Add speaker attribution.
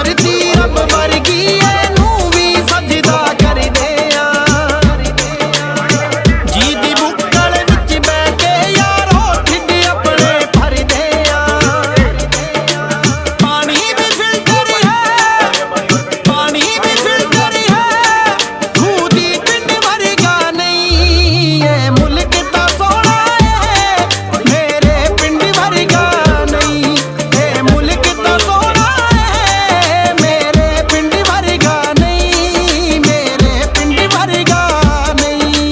Speaker 1: धरती रब वर्गी एनू भी सजदा करदे आ जी दी बुक्कल विच बैठ के यारो ढिड अपने भरदे आ पानी भी फिल्टर है पानी भी फिल्टर है खूह दी पिंड वर्गा नहीं है मुल्क ता सोहना है मेरे पिंड वर्गा नहीं है मुल्क ता सोहना है मेरे पिंड वर्गा नहीं मेरे पिंड वर्गा नहीं।